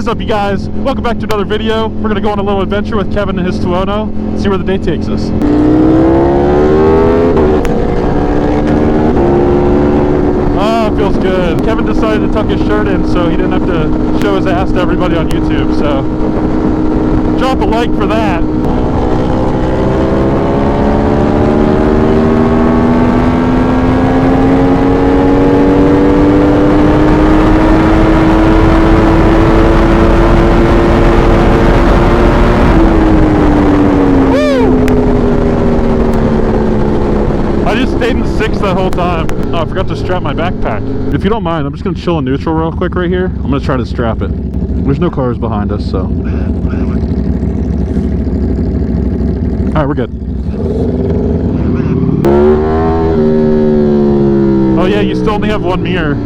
is up, you guys? Welcome back to another video. We're gonna go on a little adventure with Kevin and his Tuono, see where the day takes us. Oh, it feels good. Kevin decided to tuck his shirt in so he didn't have to show his ass to everybody on YouTube, so drop a like for that. That whole time. Oh, I forgot to strap my backpack. If you don't mind, I'm just gonna chill in neutral real quick right here. I'm gonna try to strap it. There's no cars behind us, so. Alright, we're good. Oh yeah, you still only have one mirror.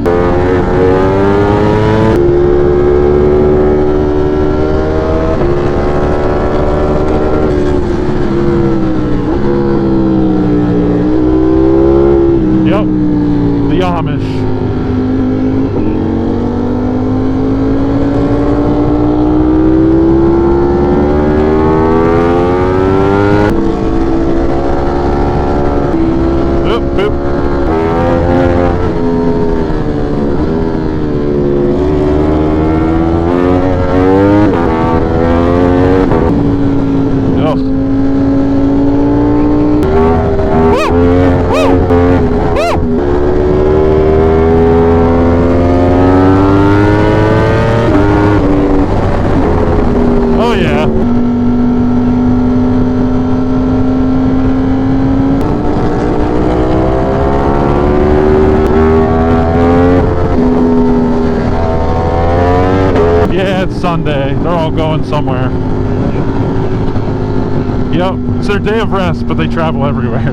Sunday, they're all going somewhere. Yep, it's their day of rest, but they travel everywhere.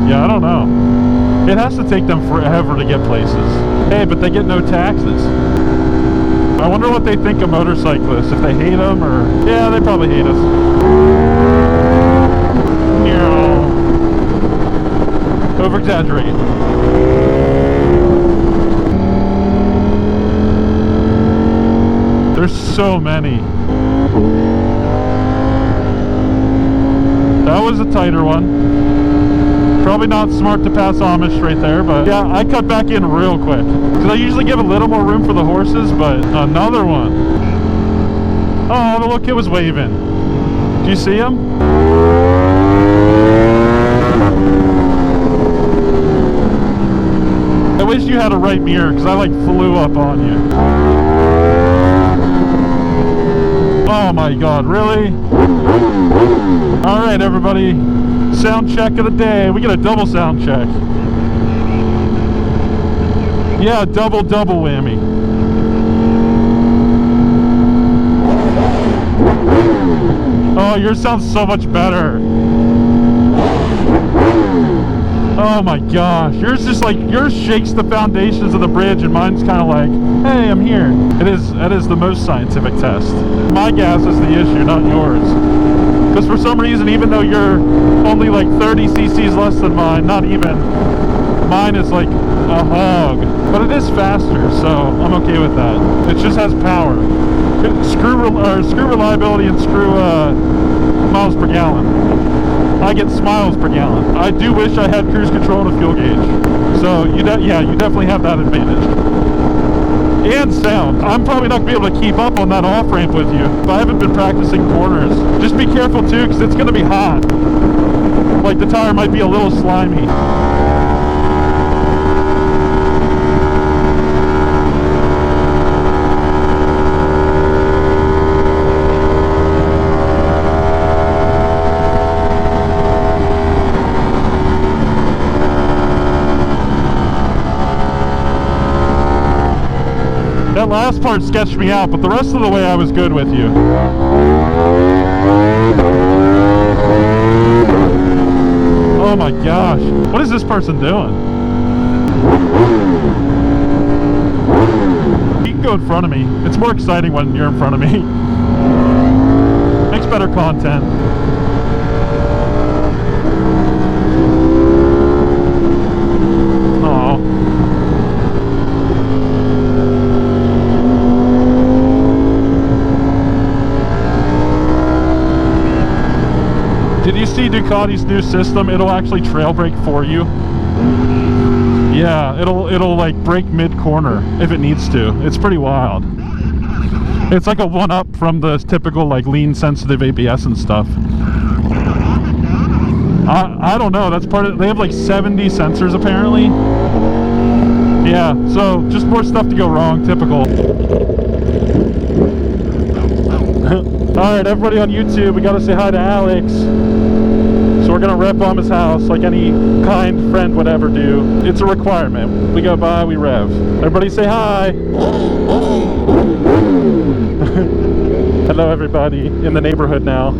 Yeah, I don't know. It has to take them forever to get places. Hey, but they get no taxes. I wonder what they think of motorcyclists, if they hate them or... Yeah, they probably hate us. Over-exaggerate. There's so many. That was a tighter one. Probably not smart to pass Amish right there, but yeah, I cut back in real quick. Because I usually give a little more room for the horses, but another one. Oh, the little kid was waving. Do you see him? I wish you had a right mirror, because I like flew up on you. Oh my god, really? Alright everybody, sound check of the day. We get a double sound check. Yeah, double whammy. Oh, yours sounds so much better. Oh my gosh, yours just like, yours shakes the foundations of the bridge and mine's kind of like, hey, I'm here. That is the most scientific test. My gas is the issue, not yours. Because for some reason, even though you're only like 30 cc's less than mine, not even, mine is like a hog. But it is faster, so I'm okay with that. It just has power. Screw reliability and screw miles per gallon. I get smiles per gallon. I do wish I had cruise control and a fuel gauge. So you definitely have that advantage. And sound. I'm probably not going to be able to keep up on that off-ramp with you if I haven't been practicing corners. Just be careful too, because it's going to be hot. Like the tire might be a little slimy. That last part sketched me out, but the rest of the way I was good with you. Oh my gosh. What is this person doing? You can go in front of me. It's more exciting when you're in front of me. Makes better content. Aww. see Ducati's new system, it'll actually trail brake for you. Yeah, it'll like brake mid-corner if it needs to. It's pretty wild. It's like a one-up from the typical like lean sensitive ABS and stuff. I don't know, that's part of, they have like 70 sensors apparently. Yeah, so just more stuff to go wrong, typical. Alright, everybody on YouTube, we gotta say hi to Alex. So we're gonna rep bomb his house like any kind friend would ever do. It's a requirement. We go by, we rev. Everybody say hi. Hello everybody in the neighborhood now.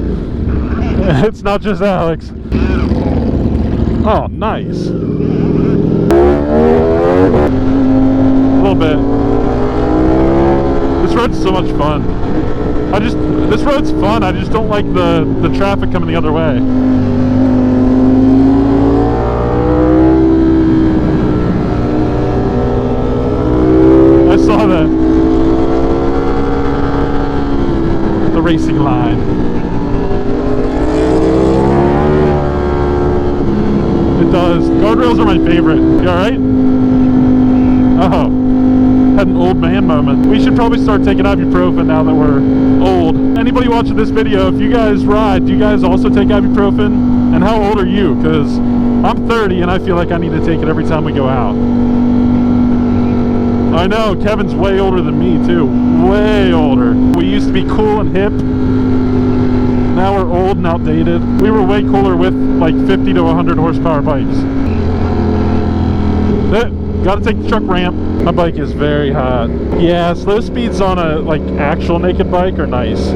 It's not just Alex. Oh, nice. A little bit. This road's so much fun. This road's fun, I just don't like the traffic coming the other way. I saw that. The racing line. It does. Guardrails are my favorite. You alright? Oh. Had an old man moment. We should probably start taking ibuprofen now that we're old. Anybody watching this video, if you guys ride, do you guys also take ibuprofen? And how old are you? Because I'm 30 and I feel like I need to take it every time we go out. I know, Kevin's way older than me too. Way older. We used to be cool and hip. Now we're old and outdated. We were way cooler with like 50 to 100 horsepower bikes. Gotta take the truck ramp. My bike is very hot. Yeah, slow speeds on a like actual naked bike are nice.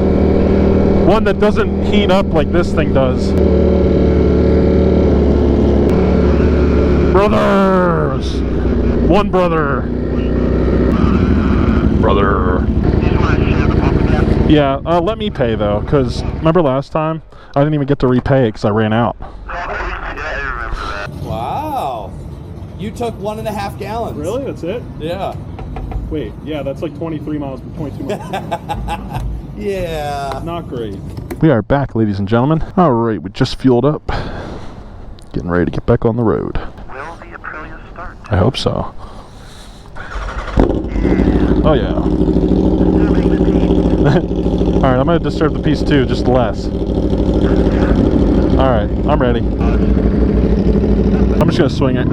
One that doesn't heat up like this thing does. Brothers! One brother. Brother. Yeah, let me pay though, because remember last time? I didn't even get to repay it because I ran out. Wow. You took 1.5 gallons. Really? That's it? Yeah. Wait, yeah, that's like 23 miles, 22 miles. Yeah. Not great. We are back, ladies and gentlemen. All right, we just fueled up. Getting ready to get back on the road. Will the Aprilia start? I hope so. Oh, yeah. All right, I'm going to disturb the peace too, just less. All right, I'm ready. I'm just going to swing it.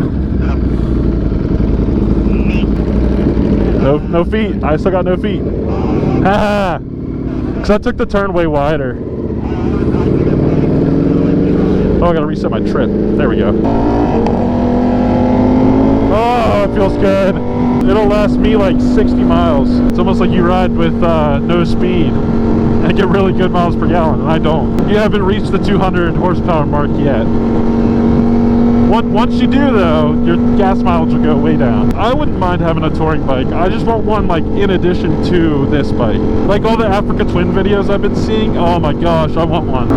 No feet. I still got no feet. Haha. Because I took the turn way wider. Oh, I gotta reset my trip. There we go. Oh, it feels good. It'll last me like 60 miles. It's almost like you ride with no speed and get really good miles per gallon, and I don't. You haven't reached the 200 horsepower mark yet. Once you do though, your gas mileage will go way down. I wouldn't mind having a touring bike. I just want one like in addition to this bike. Like all the Africa Twin videos I've been seeing, oh my gosh, I want one.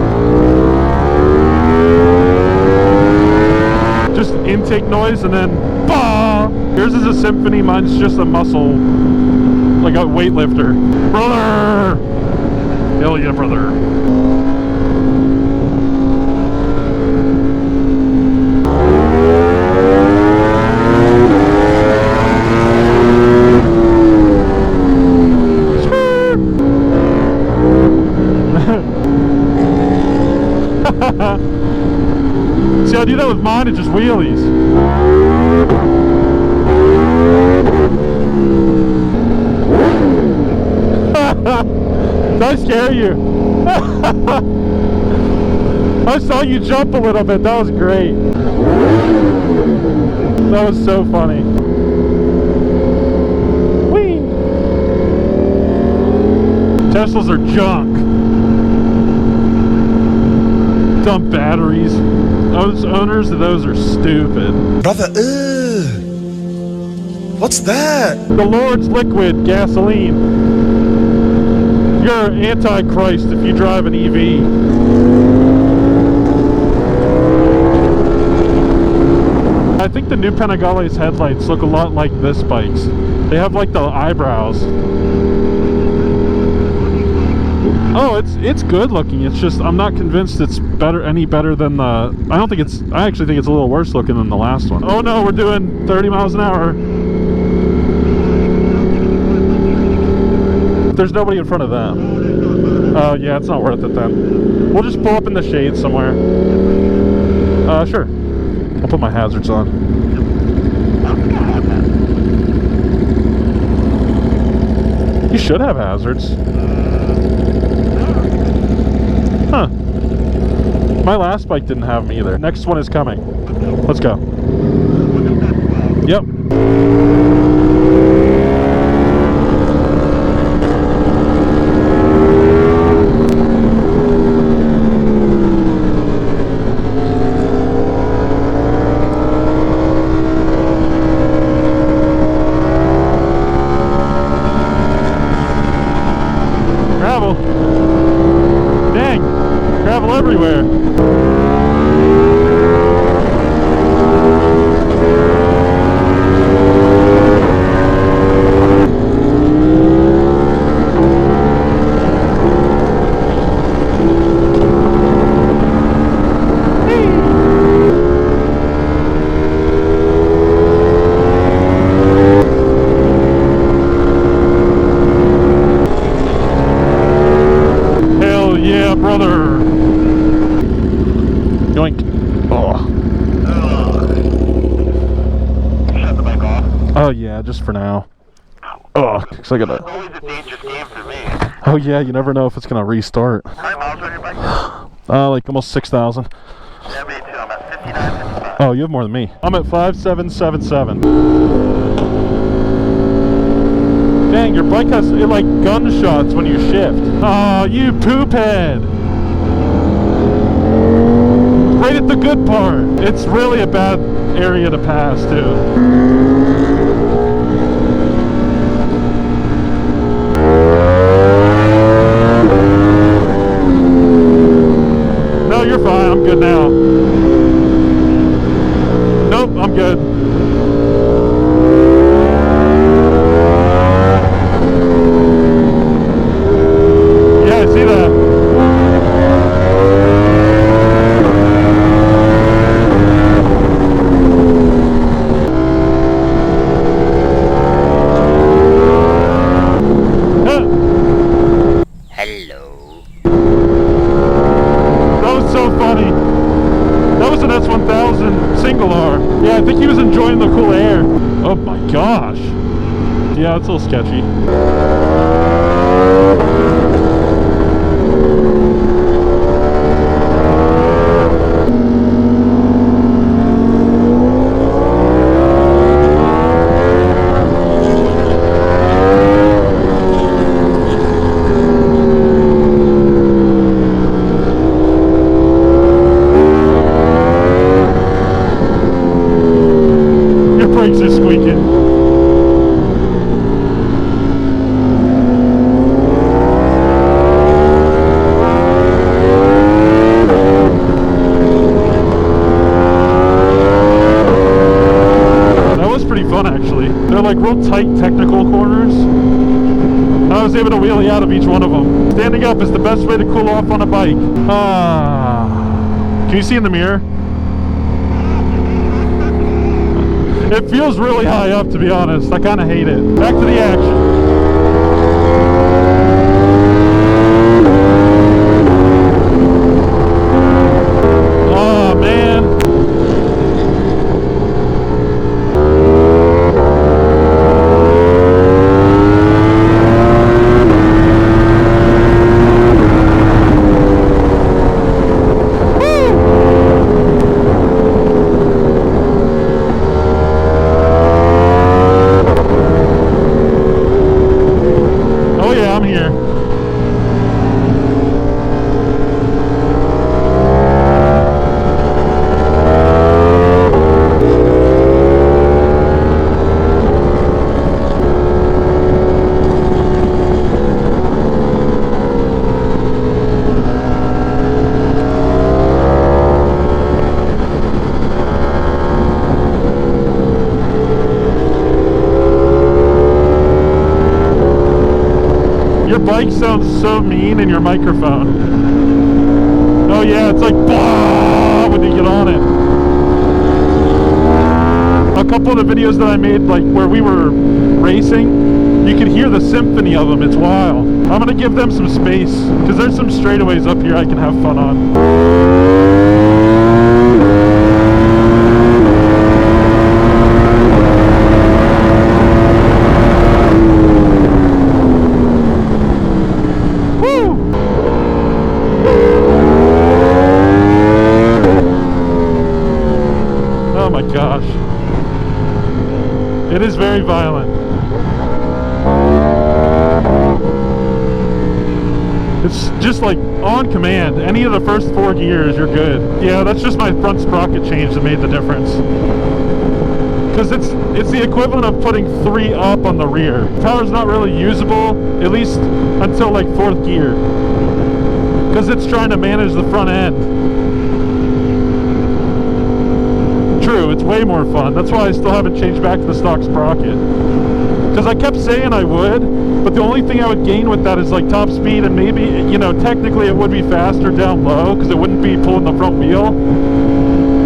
Just intake noise and then bah! Yours is a symphony, mine's just a muscle, like a weightlifter. Brother! Hell yeah, brother. See, I do that with mine, it just wheelies. Did I scare you? I saw you jump a little bit, that was great. That was so funny. Whee! Teslas are junk. Dumb batteries. Those owners of those are stupid. Brother, what's that? The Lord's liquid gasoline. You're antichrist if you drive an EV. I think the new Panigale's headlights look a lot like this bike's. They have like the eyebrows. Oh, it's good looking. It's just I'm not convinced it's any better than the. I actually think it's a little worse looking than the last one. Oh no, we're doing 30 miles an hour. There's nobody in front of them. Oh yeah, it's not worth it then. We'll just pull up in the shade somewhere. Sure. I'll put my hazards on. You should have hazards. Huh. My last bike didn't have them either. Next one is coming. Let's go. Yep. Gravel. Dang. Gravel everywhere. Brother. Yoink. Oh. Shut the bike off. Oh yeah, just for now. Oh, cause I gotta. Always a dangerous game for me. Oh yeah, you never know if it's gonna restart. How many miles on your bike? Like almost 6,000. Yeah, me too. I'm at 59, 55. Oh, you have more than me. I'm at 5777. Dang, your bike has like gunshots when you shift. Oh, you poop head. Right at the good part. It's really a bad area to pass too. No, you're fine. I'm good now. Nope, I'm good. Yeah, I see that. Yeah, I think he was enjoying the cool air. Oh my gosh. Yeah, it's a little sketchy. Brakes are squeaking. That was pretty fun actually. They're like real tight technical corners. I was able to wheelie out of each one of them. Standing up is the best way to cool off on a bike. Can you see in the mirror? It feels really high up, to be honest. I kind of hate it. Back to the action. Oh, man. I'm here. Your bike sounds so mean in your microphone. Oh yeah, it's like bah when you get on it. A couple of the videos that I made, like where we were racing, you could hear the symphony of them. It's wild. I'm gonna give them some space because there's some straightaways up here I can have fun on. Oh my gosh. It is very violent. It's just like on command. Any of the first 4 gears, you're good. Yeah, that's just my front sprocket change that made the difference. Because it's the equivalent of putting 3 up on the rear. Power's not really usable, at least until like 4th gear. Because it's trying to manage the front end. True, it's way more fun. That's why I still haven't changed back to the stock sprocket. Because I kept saying I would, but the only thing I would gain with that is like top speed, and maybe, you know, technically it would be faster down low because it wouldn't be pulling the front wheel.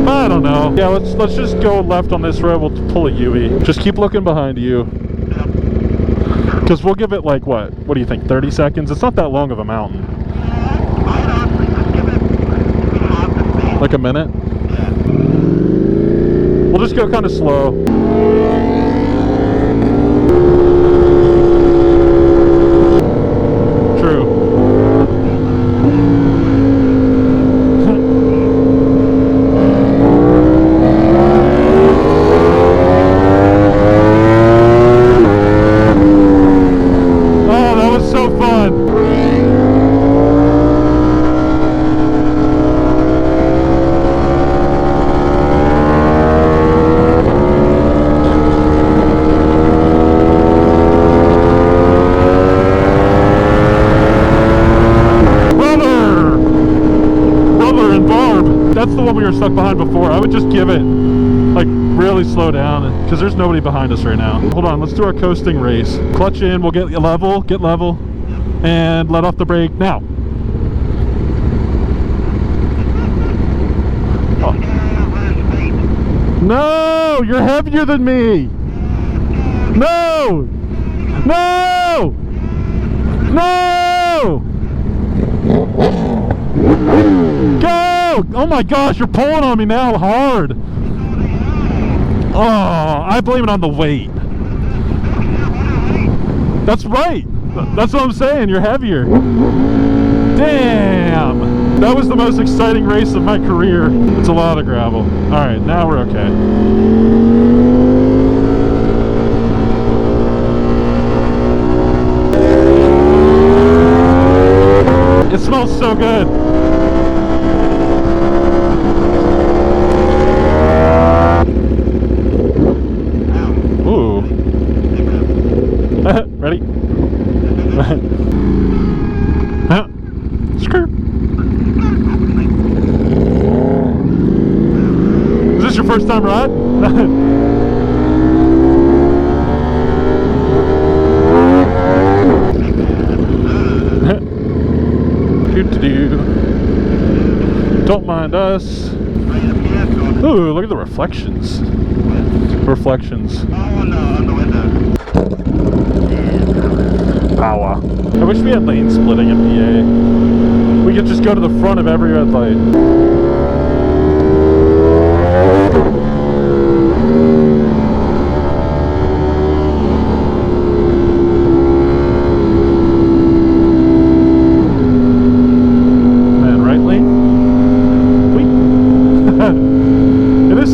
But I don't know. Yeah, let's just go left on this road. We'll pull a UE. Just keep looking behind you. Because we'll give it like what? What do you think? 30 seconds? It's not that long of a mountain. I'd honestly just give it half the speed. Like a minute? Yeah. We'll just go kind of slow. True. Oh, that was so fun. That's the one we were stuck behind before. I would just give it, like, really slow down, because there's nobody behind us right now. Hold on, let's do our coasting race. Clutch in, we'll get level, and let off the brake now. Oh. No, you're heavier than me. No, no, no. Go! Oh my gosh, you're pulling on me now hard. Oh, I blame it on the weight. That's right. That's what I'm saying. You're heavier. Damn. That was the most exciting race of my career. It's a lot of gravel. All right, now we're okay. It smells so good. Ooh. Ready? Skirt. Is this your first time ride? Don't mind us. Ooh, look at the reflections. Reflections. On the window. Power. I wish we had lane splitting in PA. We could just go to the front of every red light.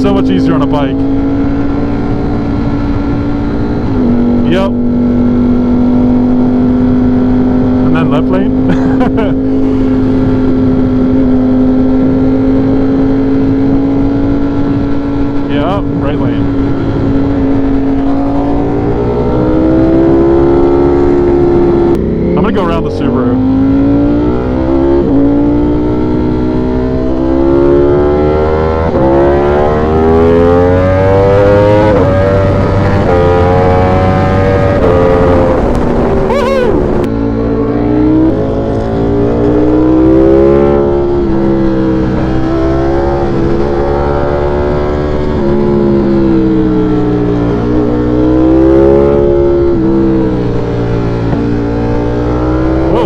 So much easier on a bike. Yep. And then left lane. Yeah, right lane. I'm gonna go around the Subaru.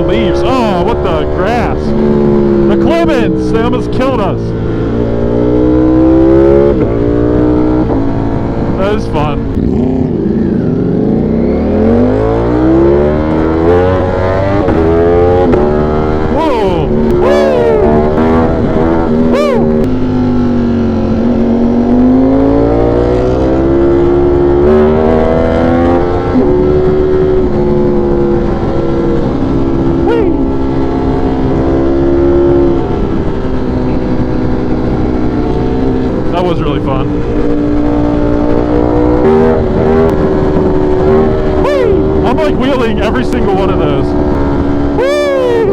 leaves. Oh, what the grass. The Clemens, they almost killed us. That was fun. Whoa! Woo! Woo! That was really fun. Whee! I'm like wheeling every single one of those. Whee!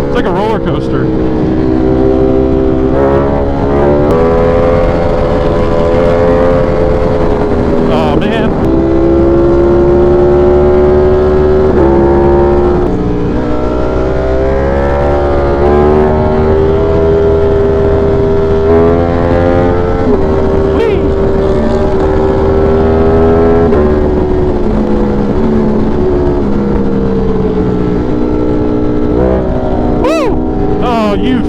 It's like a roller coaster. Oh man. Oh, you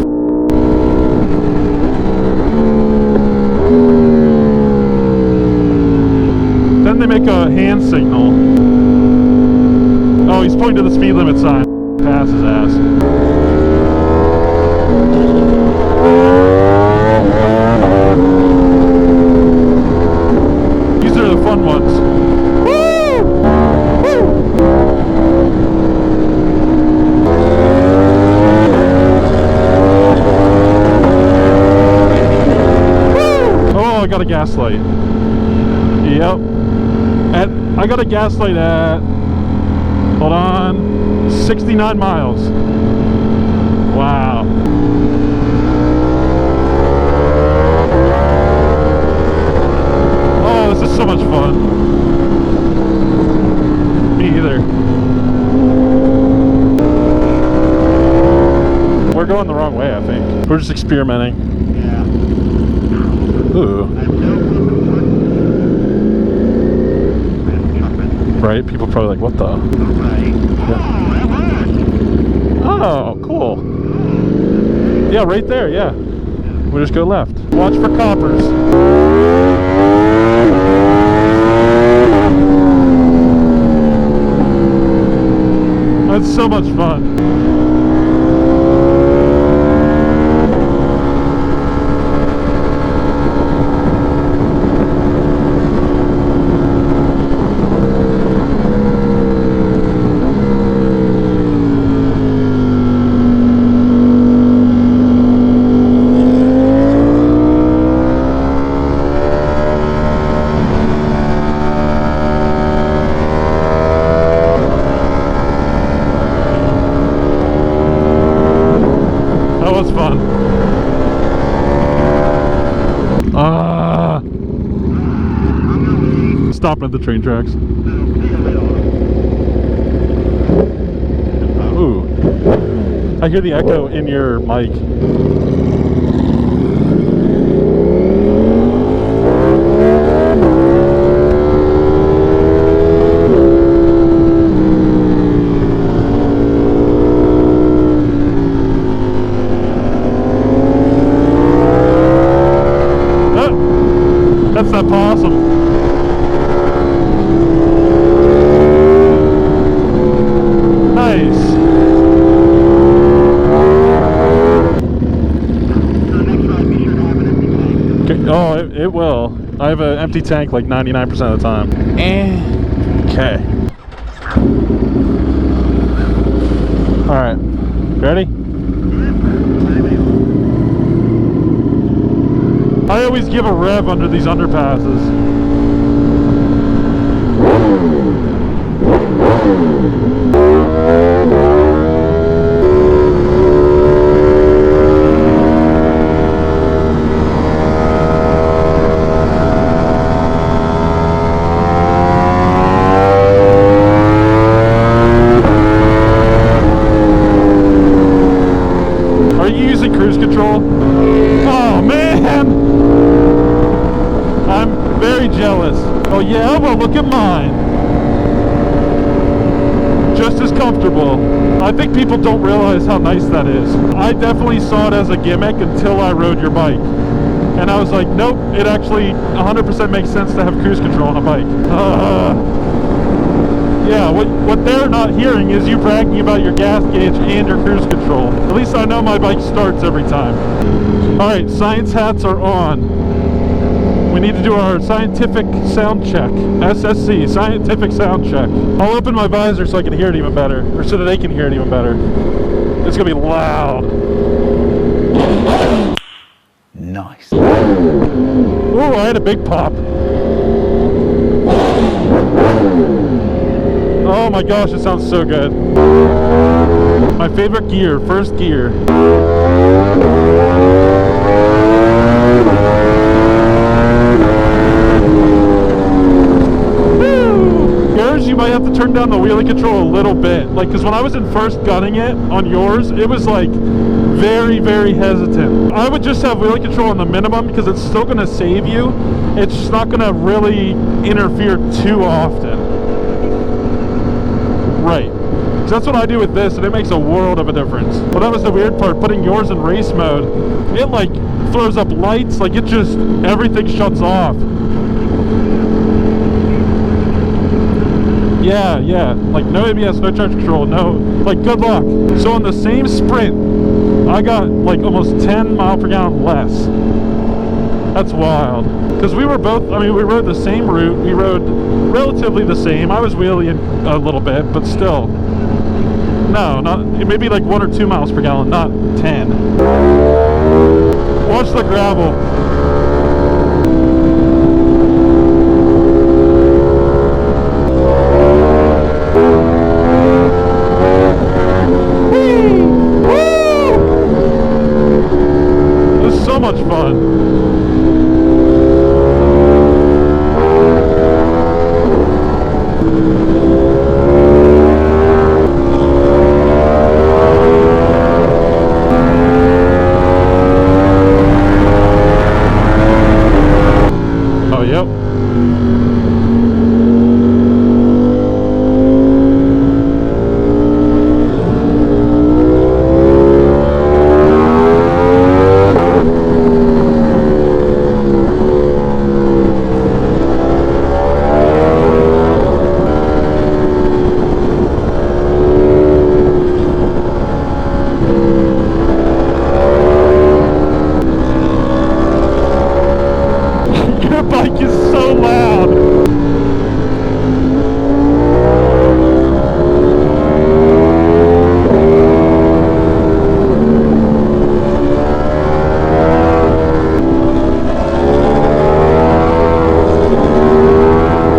Then they make a hand signal. Oh, he's pointing to the speed limit sign. Pass his ass. These are the fun ones. Woo! Woo! I got a gas light. Yep. I got a gas light at, hold on, 69 miles. Wow. Oh, this is so much fun. Me either. We're going the wrong way, I think. We're just experimenting. Yeah. Ooh. Right? People are probably like, what the? Yeah. Oh, cool. Yeah, right there, yeah. We'll just go left. Watch for coppers. That's so much fun. That was fun. Stopping at the train tracks. Ooh. I hear the echo in your mic. That's that possum. Nice. Okay. Oh, it will. I have an empty tank like 99% of the time. Okay. Alright. Ready? I always give a rev under these underpasses. Are you using cruise control? Oh man! I'm very jealous. Oh yeah, well look at mine. Just as comfortable. I think people don't realize how nice that is. I definitely saw it as a gimmick until I rode your bike. And I was like, nope, it actually 100% makes sense to have cruise control on a bike. Yeah, what they're not hearing is you bragging about your gas gauge and your cruise control. At least I know my bike starts every time. Alright, science hats are on. We need to do our scientific sound check. SSC, scientific sound check. I'll open my visor so I can hear it even better. Or so that they can hear it even better. It's gonna be loud. Nice. Ooh, I had a big pop. Oh my gosh, it sounds so good. My favorite gear, first gear. Woo! Yours, you might have to turn down the wheelie control a little bit. Like, because when I was in first gunning it on yours, it was like very, very hesitant. I would just have wheelie control on the minimum because it's still going to save you. It's just not going to really interfere too often. Right. So that's what I do with this, and it makes a world of a difference. Well, that was the weird part. Putting yours in race mode, it like throws up lights, like it just, everything shuts off. Yeah, like no ABS, no charge control, no, like good luck. So on the same sprint, I got like almost 10 miles per gallon less. That's wild. Because we were both, I mean, we rode the same route, we rode relatively the same. I was wheeling a little bit, but still. No, not, maybe like 1 or 2 miles per gallon, not 10. Watch the gravel. This is so much fun.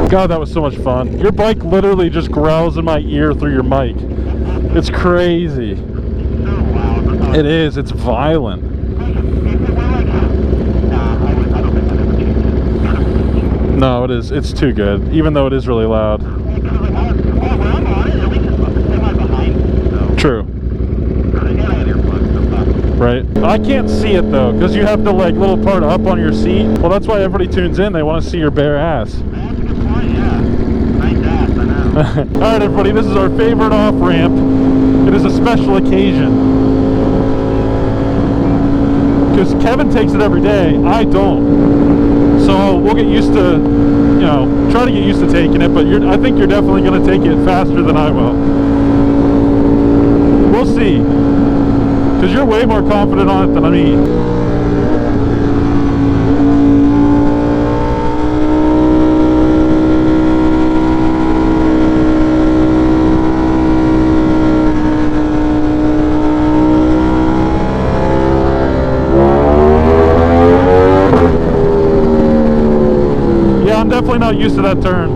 God, that was so much fun. Your bike literally just growls in my ear through your mic. It's crazy. It is. It's violent. No, it is. It's too good, even though it is really loud. True. Right? I can't see it though, because you have the like little part up on your seat. Well, that's why everybody tunes in. They want to see your bare ass. Alright everybody, this is our favorite off-ramp. It is a special occasion. Because Kevin takes it every day, I don't. So we'll get used to, you know, try to get used to taking it, but I think you're definitely going to take it faster than I will. We'll see. Because you're way more confident on it than me. Definitely not used to that turn.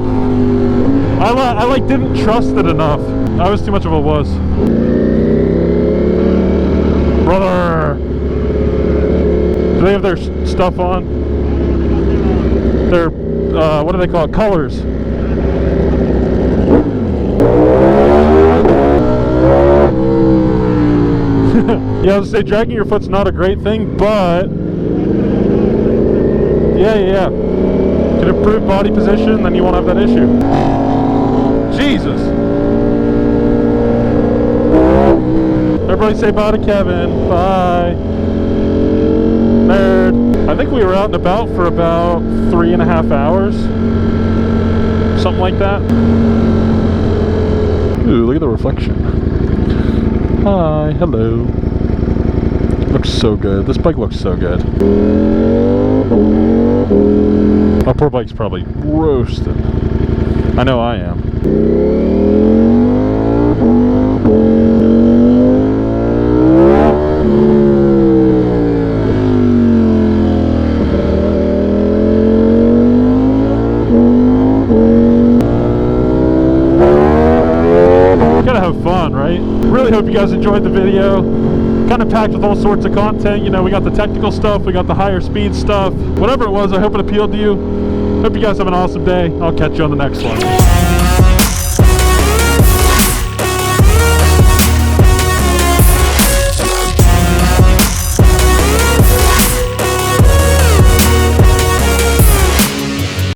I like didn't trust it enough. I was too much of a wuss. Brother! Do they have their stuff on? Their, what do they call it? Colors. Yeah, I was gonna say, dragging your foot's not a great thing, but... Yeah. Improve body position, then you won't have that issue. Jesus. Everybody say bye to Kevin. Bye. Nerd. I think we were out and about for about 3.5 hours. Something like that. Ooh, look at the reflection. Hi, hello. Looks so good. This bike looks so good. My poor bike's probably roasted. I know I am. Gotta have fun, right? Really hope you guys enjoyed the video. Kind of packed with all sorts of content. You know, we got the technical stuff, we got the higher speed stuff. Whatever it was, I hope it appealed to you. Hope you guys have an awesome day. I'll catch you on the next one.